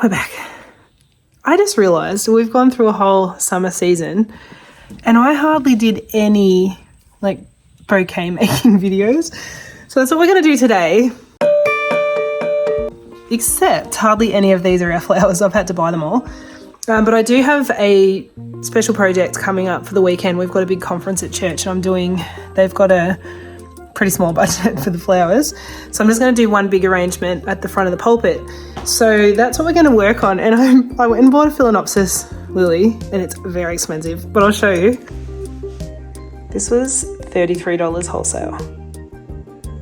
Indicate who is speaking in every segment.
Speaker 1: We're back. I just realised we've gone through a whole summer season and I hardly did any like bouquet making videos. So that's what we're going to do today. Except hardly any of these are our flowers. I've had to buy them all. But I do have a special project coming up for the weekend. We've got a big conference at church and they've got a pretty small budget for the flowers. So I'm just going to do one big arrangement at the front of the pulpit. So that's what we're going to work on. And I went and bought a Phalaenopsis lily and it's very expensive, but I'll show you. This was $33 wholesale.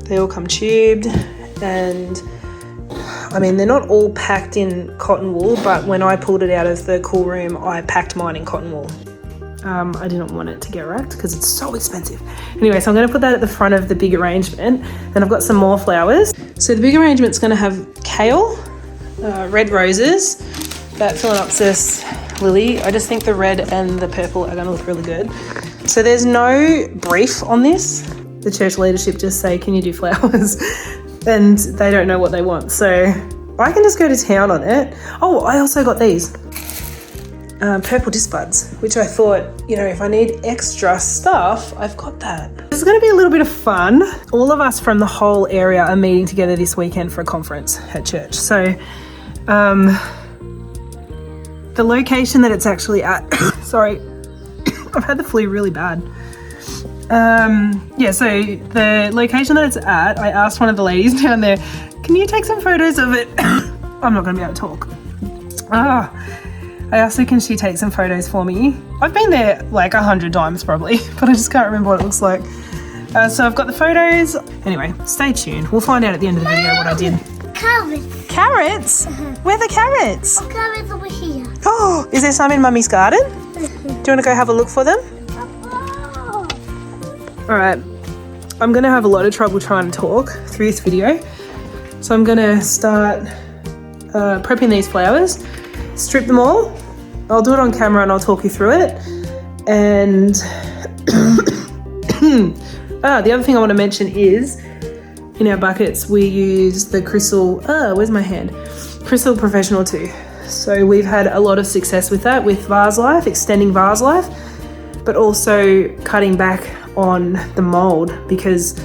Speaker 1: They all come tubed and I mean, they're not all packed in cotton wool, but when I pulled it out of the cool room, I packed mine in cotton wool. I didn't want it to get wrecked because it's so expensive. Anyway, so I'm going to put that at the front of the big arrangement. Then I've got some more flowers. So the big arrangement's going to have kale, red roses, that Phalaenopsis lily. I just think the red and the purple are going to look really good. So there's no brief on this. The church leadership just say, can you do flowers? And they don't know what they want. So I can just go to town on it. Oh, I also got these. Purple disc buds, which I thought, you know, if I need extra stuff, I've got that. This is going to be a little bit of fun. All of us from the whole area are meeting together this weekend for a conference at church. So the location that it's actually at, sorry, I've had the flu really bad. Yeah, so the location that it's at, I asked one of the ladies down there, can you take some photos of it? I'm not going to be able to talk. I asked her, can she take some photos for me? I've been there like 100 times probably, but I just can't remember what it looks like. So I've got the photos. Anyway, stay tuned. We'll find out at the end of the video what I did.
Speaker 2: Carrots.
Speaker 1: Carrots? Where are the carrots?
Speaker 2: Oh, carrots over here.
Speaker 1: Oh, is there some in Mummy's garden? Do you want to go have a look for them?
Speaker 2: Oh.
Speaker 1: All right. I'm going to have a lot of trouble trying to talk through this video. So I'm going to start prepping these flowers. Strip them all. I'll do it on camera and I'll talk you through it. And the other thing I want to mention is in our buckets we use the Crystal, where's my hand? Crystal Professional 2. So we've had a lot of success with that, with vase life, extending vase life, but also cutting back on the mold, because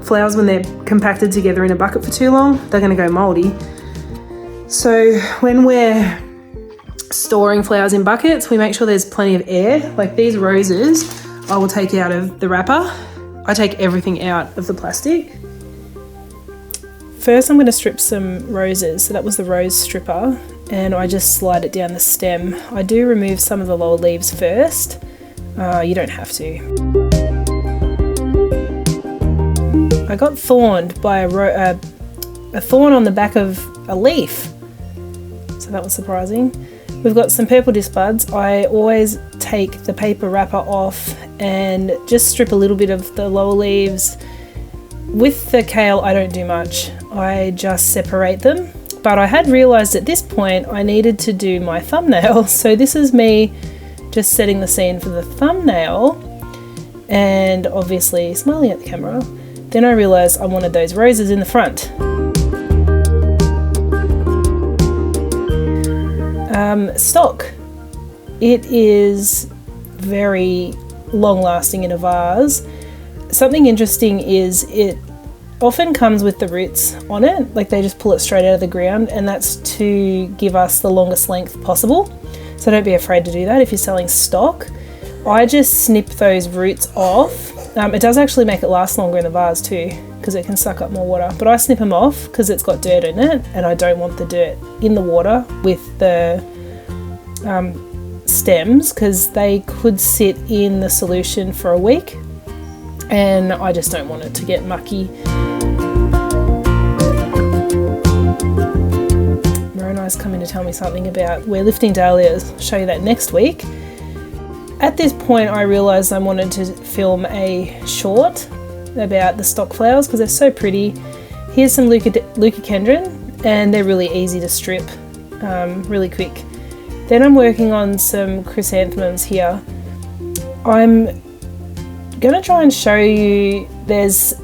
Speaker 1: flowers, when they're compacted together in a bucket for too long, they're going to go moldy. So when we're storing flowers in buckets, we make sure there's plenty of air. Like these roses, I will take out of the wrapper. I take everything out of the plastic. First, I'm going to strip some roses. So that was the rose stripper, and I just slide it down the stem. I do remove some of the lower leaves first. You don't have to. I got thorned by a thorn on the back of a leaf. So that was surprising. We've got some purple disc buds. I always take the paper wrapper off and just strip a little bit of the lower leaves. With the kale, I don't do much. I just separate them. But I had realised at this point I needed to do my thumbnail. So this is me just setting the scene for the thumbnail and obviously smiling at the camera. Then I realised I wanted those roses in the front. Stock. It is very long lasting in a vase. Something interesting is it often comes with the roots on it, like they just pull it straight out of the ground, and that's to give us the longest length possible. So don't be afraid to do that if you're selling stock. I just snip those roots off. It does actually make it last longer in the vase too, because it can suck up more water, but I snip them off because it's got dirt in it and I don't want the dirt in the water with the stems, because they could sit in the solution for a week and I just don't want it to get mucky. Moroni's coming to tell me something about we're lifting dahlias. I'll show you that next week. At this point I realised I wanted to film a short about the stock flowers because they're so pretty. Here's some leucocandron and they're really easy to strip, really quick. Then I'm working on some chrysanthemums here. I'm going to try and show you, there's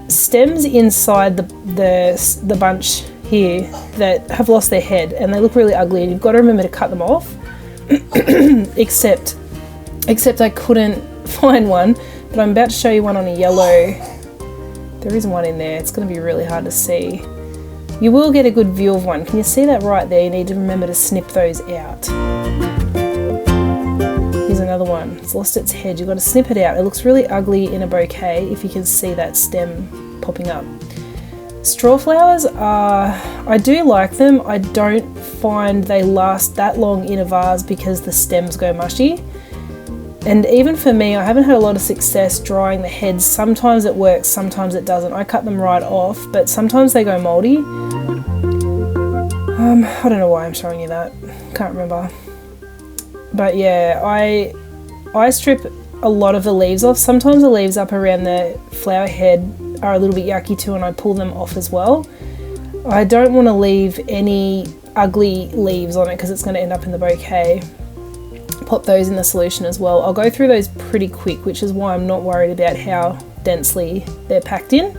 Speaker 1: stems inside the bunch here that have lost their head and they look really ugly, and you've got to remember to cut them off. except I couldn't find one, but I'm about to show you one on a yellow. There is one in there. It's going to be really hard to see. You will get a good view of one. Can you see that right there? You need to remember to snip those out. Here's another one. It's lost its head. You've got to snip it out. It looks really ugly in a bouquet if you can see that stem popping up. Straw flowers I do like them. I don't find they last that long in a vase because the stems go mushy. And even for me, I haven't had a lot of success drying the heads. Sometimes it works, sometimes it doesn't. I cut them right off, but sometimes they go moldy. I don't know why I'm showing you that. Can't remember. But yeah, I strip a lot of the leaves off. Sometimes the leaves up around the flower head are a little bit yucky too, and I pull them off as well. I don't want to leave any ugly leaves on it because it's going to end up in the bouquet. Pop those in the solution as well. I'll go through those pretty quick, which is why I'm not worried about how densely they're packed in.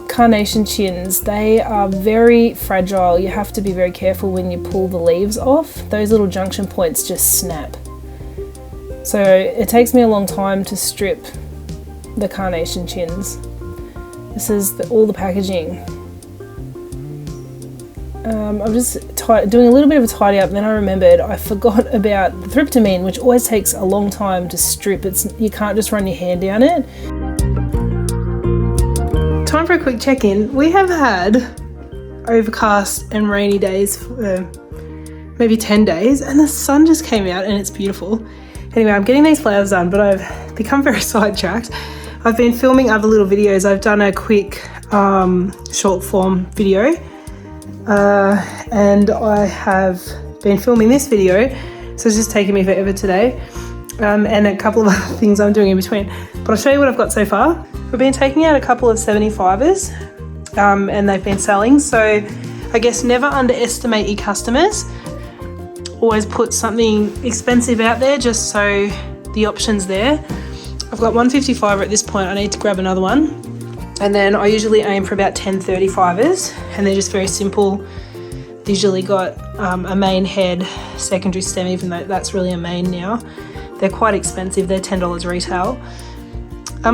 Speaker 1: Carnation chins, they are very fragile. You have to be very careful when you pull the leaves off. Those little junction points just snap. So it takes me a long time to strip the carnation chins. This is all the packaging. I'm just doing a little bit of a tidy up, then I remembered I forgot about the tryptamine, which always takes a long time to strip. You can't just run your hand down it. Time for a quick check-in. We have had overcast and rainy days for maybe 10 days, and the sun just came out and it's beautiful. Anyway, I'm getting these flowers done, but I've become very sidetracked. I've been filming other little videos. I've done a quick short form video. And I have been filming this video, so it's just taking me forever today, and a couple of other things I'm doing in between, but I'll show you what I've got so far. We've been taking out a couple of 75ers, and they've been selling, so I guess never underestimate your customers. Always put something expensive out there just so the option's there. I've got 155er at this point. I need to grab another one. And then I usually aim for about 10 35ers, and they're just very simple. Usually got a main head, secondary stem, even though that's really a main now. They're quite expensive, they're $10 retail.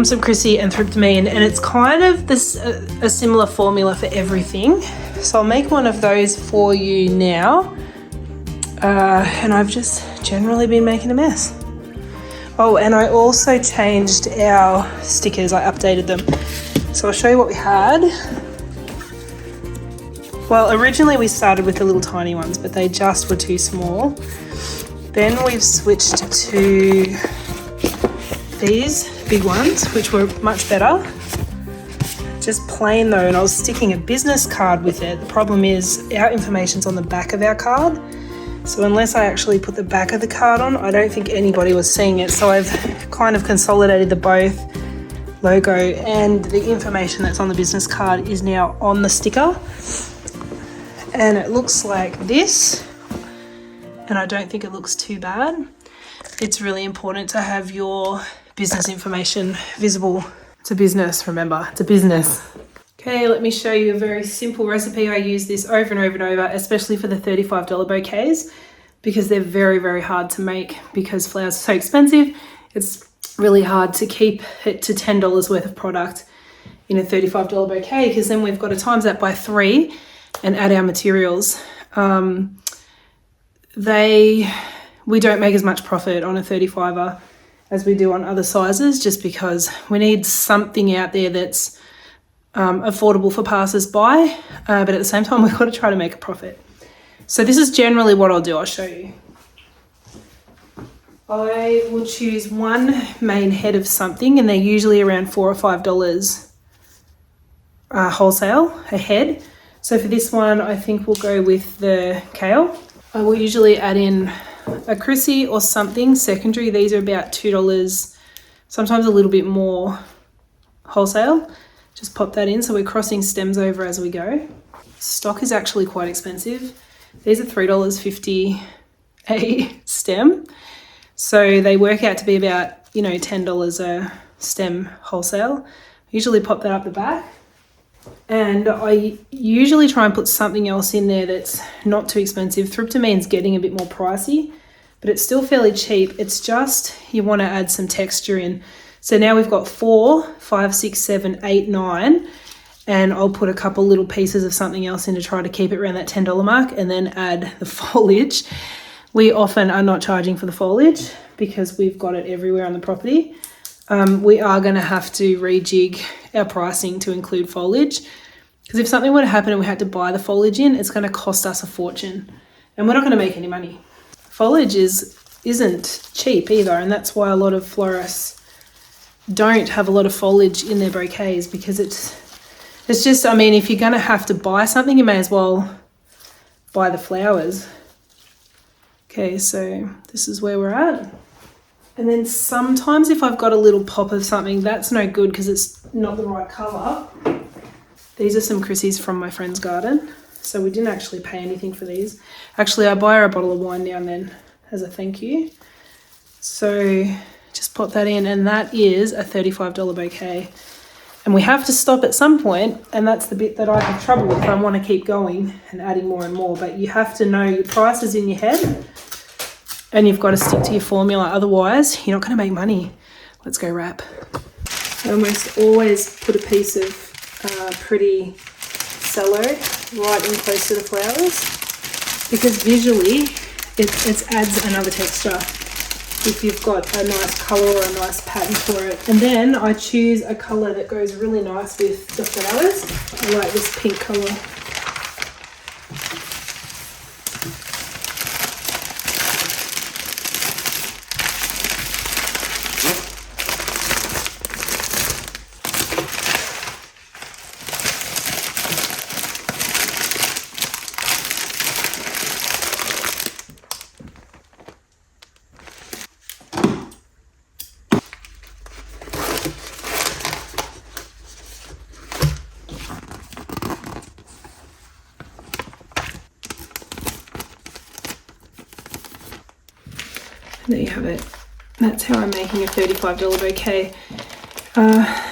Speaker 1: Some Chrissy and tryptamine, and it's kind of a similar formula for everything. So I'll make one of those for you now. And I've just generally been making a mess. Oh, and I also changed our stickers, I updated them. So I'll show you what we had. Well, originally we started with the little tiny ones, but they just were too small. Then we've switched to these big ones, which were much better. Just plain though, and I was sticking a business card with it. The problem is our information's on the back of our card. So unless I actually put the back of the card on, I don't think anybody was seeing it. So I've kind of consolidated the both logo and the information that's on the business card is now on the sticker, and it looks like this, and I don't think it looks too bad. It's really important to have your business information visible. It's a business, remember, it's a business. Okay, let me show you a very simple recipe. I use this over and over and over, especially for the $35 bouquets, because they're very, very hard to make because flowers are so expensive. It's really hard to keep it to $10 worth of product in a $35 bouquet, because then we've got to times that by 3 and add our materials. We don't make as much profit on a 35er as we do on other sizes, just because we need something out there that's affordable for passers-by, but at the same time we've got to try to make a profit. So this is generally what I'll do. I'll show you. I will choose one main head of something, and they're usually around $4 or $5 wholesale a head. So for this one, I think we'll go with the kale. I will usually add in a Chrissy or something secondary. These are about $2, sometimes a little bit more wholesale. Just pop that in. So we're crossing stems over as we go. Stock is actually quite expensive. These are $3.50 a stem. So they work out to be about, $10 a stem wholesale. Usually pop that up the back. And I usually try and put something else in there that's not too expensive. Thriptamine's getting a bit more pricey, but it's still fairly cheap. It's just you want to add some texture in. So now we've got 4, 5, 6, 7, 8, 9, and I'll put a couple little pieces of something else in to try to keep it around that $10 mark, and then add the foliage. We often are not charging for the foliage because we've got it everywhere on the property. We are going to have to rejig our pricing to include foliage, because if something were to happen and we had to buy the foliage in, it's going to cost us a fortune and we're not going to make any money. Foliage isn't cheap either, and that's why a lot of florists don't have a lot of foliage in their bouquets, because it's just, I mean, if you're going to have to buy something, you may as well buy the flowers. Okay, so this is where we're at. And then sometimes if I've got a little pop of something, that's no good because it's not the right colour. These are some Chrissy's from my friend's garden. So we didn't actually pay anything for these. Actually, I buy her a bottle of wine now and then as a thank you. So just pop that in, and that is a $35 bouquet. And we have to stop at some point, and that's the bit that I have trouble with. I want to keep going and adding more and more, but you have to know your prices in your head. And you've got to stick to your formula, otherwise you're not going to make money. Let's go wrap. I almost always put a piece of pretty cello right in close to the flowers, because visually it adds another texture if you've got a nice colour or a nice pattern for it. And then I choose a colour that goes really nice with the flowers. I like this pink colour. There you have it. That's how I'm making a $35 bouquet.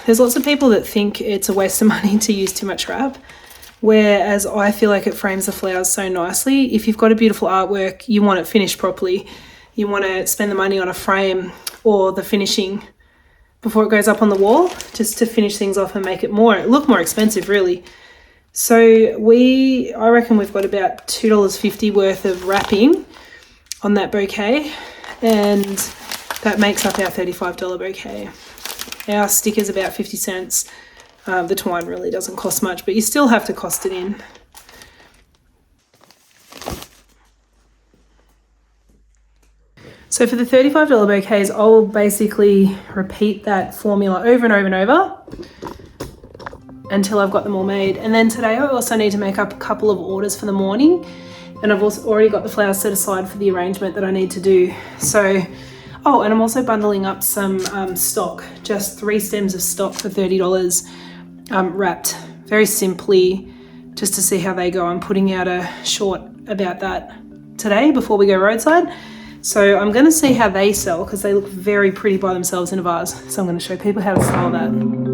Speaker 1: There's lots of people that think it's a waste of money to use too much wrap, whereas I feel like it frames the flowers so nicely. If you've got a beautiful artwork, you want it finished properly. You want to spend the money on a frame or the finishing before it goes up on the wall, just to finish things off and make it look more expensive, really. So I reckon we've got about $2.50 worth of wrapping on that bouquet, and that makes up our $35 bouquet. Our sticker's about 50 cents. The twine really doesn't cost much, but you still have to cost it in. So for the $35 bouquets, I'll basically repeat that formula over and over and over until I've got them all made. And then today I also need to make up a couple of orders for the morning, and I've also already got the flowers set aside for the arrangement that I need to do. So, oh, and I'm also bundling up some stock, just 3 stems of stock for $30, wrapped very simply, just to see how they go. I'm putting out a short about that today before we go roadside. So I'm going to see how they sell, because they look very pretty by themselves in a vase. So I'm going to show people how to style that.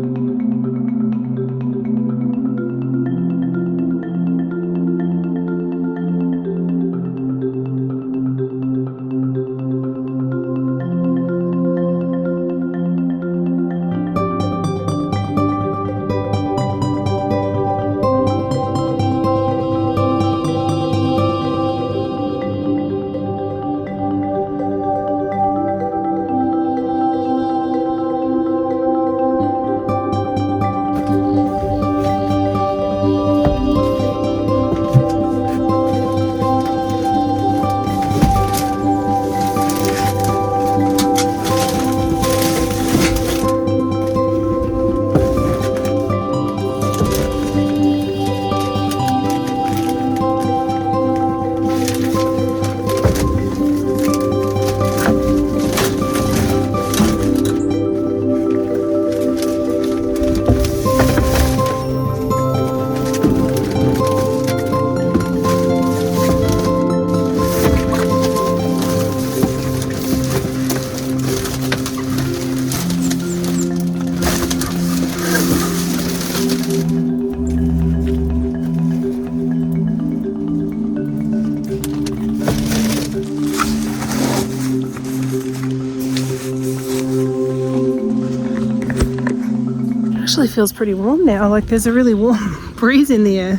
Speaker 1: actually feels pretty warm now. Like there's a really warm breeze in the air.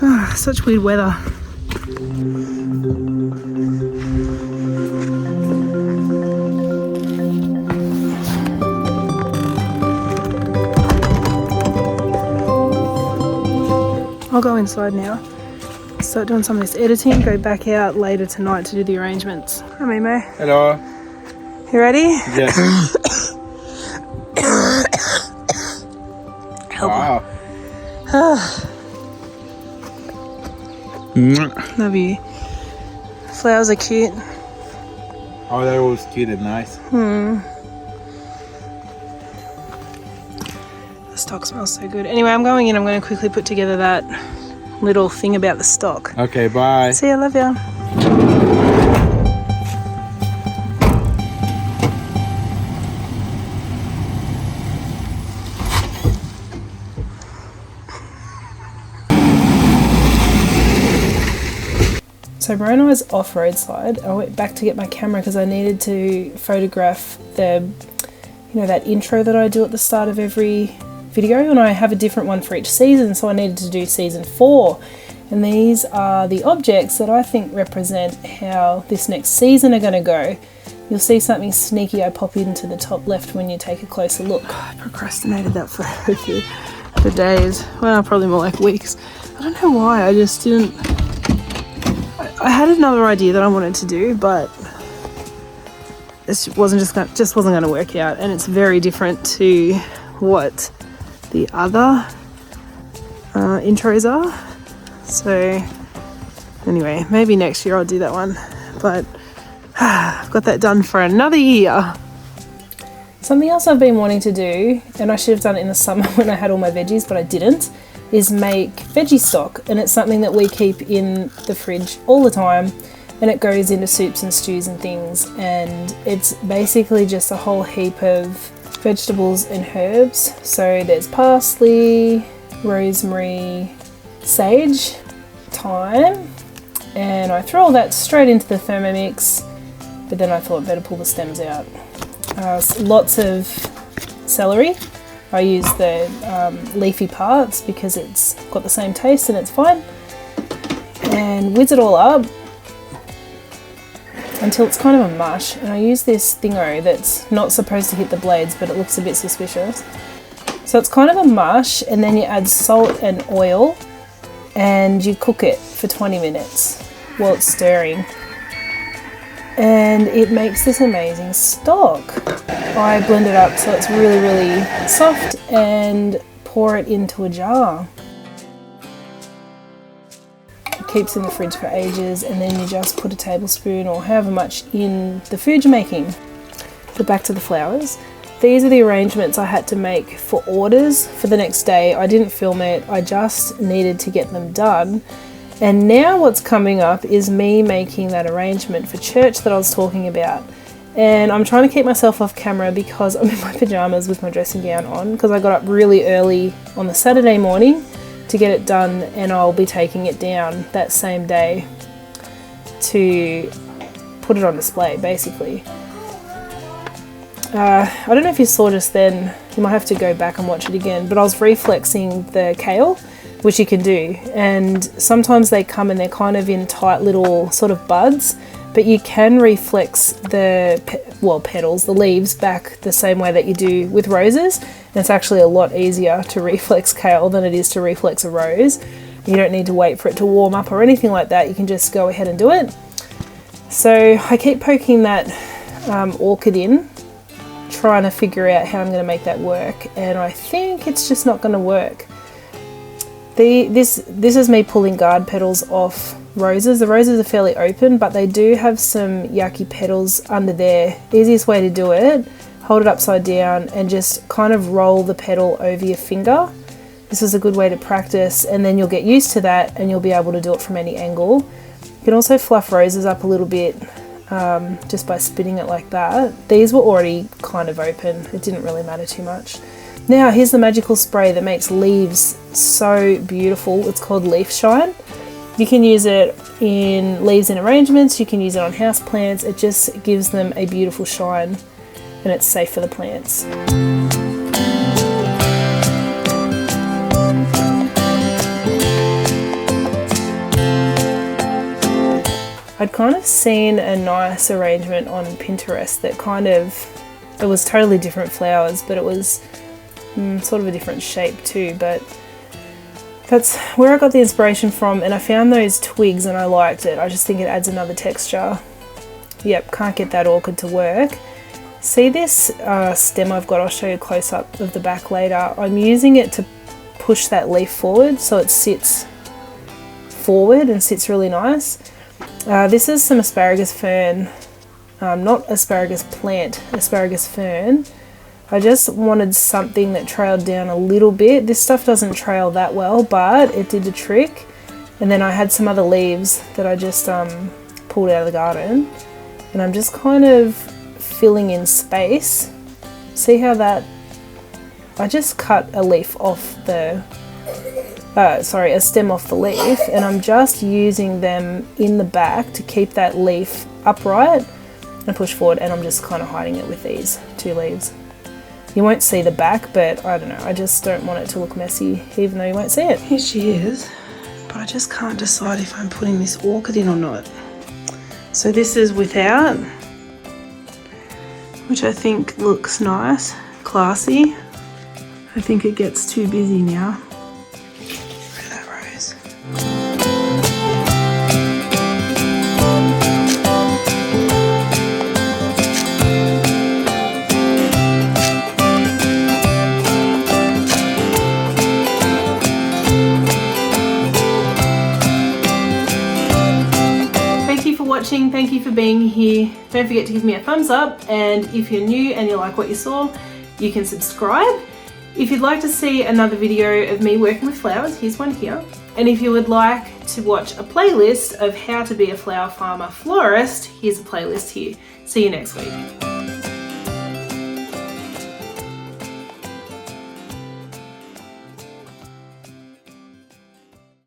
Speaker 1: Oh, such weird weather. I'll go inside now, start doing some of this editing, go back out later tonight to do the arrangements. Hi Mimo.
Speaker 3: Hello.
Speaker 1: You ready?
Speaker 3: Yes. Wow.
Speaker 1: Love you. Flowers are cute.
Speaker 3: Oh, that was cute and nice.
Speaker 1: The stock smells so good. Anyway, I'm going in. I'm going to quickly put together that little thing about the stock.
Speaker 3: Okay, bye.
Speaker 1: See ya, love ya. So Moroni was off roadside. I went back to get my camera because I needed to photograph the, that intro that I do at the start of every video, and I have a different one for each season, so I needed to do season 4. And these are the objects that I think represent how this next season are going to go. You'll see something sneaky I pop into the top left when you take a closer look. I procrastinated that for days. Well, probably more like weeks. I don't know why, I just didn't... I had another idea that I wanted to do, but it wasn't going to work out, and it's very different to what the other intros are. So anyway, maybe next year I'll do that one, but I've got that done for another year. Something else I've been wanting to do, and I should have done it in the summer when I had all my veggies, but I didn't, is make veggie stock. And it's something that we keep in the fridge all the time, and it goes into soups and stews and things, and it's basically just a whole heap of vegetables and herbs. So there's parsley, rosemary, sage, thyme, and I throw all that straight into the Thermomix, but then I thought better pull the stems out. Lots of celery. I use the leafy parts because it's got the same taste and it's fine. And whiz it all up until it's kind of a mush. And I use this thingo that's not supposed to hit the blades, but it looks a bit suspicious. So it's kind of a mush, and then you add salt and oil and you cook it for 20 minutes while it's stirring. And it makes this amazing stock. I blend it up so it's really, really soft and pour it into a jar. It keeps in the fridge for ages, and then you just put a tablespoon or however much in the food you're making. But back to the flowers. These are the arrangements I had to make for orders for the next day. I didn't film it, I just needed to get them done. And now what's coming up is me making that arrangement for church that I was talking about. And I'm trying to keep myself off camera because I'm in my pajamas with my dressing gown on, because I got up really early on the Saturday morning to get it done, and I'll be taking it down that same day to put it on display basically. I don't know if you saw just then, you might have to go back and watch it again, but I was reflexing the kale, which you can do, and sometimes they come and they're kind of in tight little sort of buds, but you can reflex the petals, the leaves, back the same way that you do with roses. And it's actually a lot easier to reflex kale than it is to reflex a rose. You don't need to wait for it to warm up or anything like that, you can just go ahead and do it. So I keep poking that orchid in, trying to figure out how I'm going to make that work, and I think it's just not going to work. This is me pulling guard petals off roses. The roses are fairly open, but they do have some yucky petals under there. Easiest way to do it, hold it upside down and just kind of roll the petal over your finger. This is a good way to practice, and then you'll get used to that and you'll be able to do it from any angle. You can also fluff roses up a little bit just by spinning it like that. These were already kind of open, it didn't really matter too much. Now here's the magical spray that makes leaves so beautiful. It's called Leaf Shine. You can use it in leaves in arrangements, you can use it on house plants. It just gives them a beautiful shine, and it's safe for the plants. I'd kind of seen a nice arrangement on Pinterest that it was totally different flowers, but it was sort of a different shape too, but that's where I got the inspiration from, and I found those twigs and I liked it. I just think it adds another texture. Yep, can't get that orchid to work. See this stem I've got? I'll show you a close-up of the back later. I'm using it to push that leaf forward so it sits forward and sits really nice. This is some asparagus fern, not asparagus plant, asparagus fern. I just wanted something that trailed down a little bit. This stuff doesn't trail that well, but it did the trick. And then I had some other leaves that I just pulled out of the garden, and I'm just kind of filling in space. See how that, I just cut a leaf off the, a stem off the leaf, and I'm just using them in the back to keep that leaf upright and push forward, and I'm just kind of hiding it with these 2 leaves. You won't see the back, but I don't know, I just don't want it to look messy, even though you won't see it. Here she is, but I just can't decide if I'm putting this orchid in or not. So this is without, which I think looks nice, classy. I think it gets too busy now. Look at that rose. Thank you for watching, thank you for being here. Don't forget to give me a thumbs up, and if you're new and you like what you saw, you can subscribe. If you'd like to see another video of me working with flowers, here's one here. And if you would like to watch a playlist of how to be a flower farmer florist, here's a playlist here. See you next week.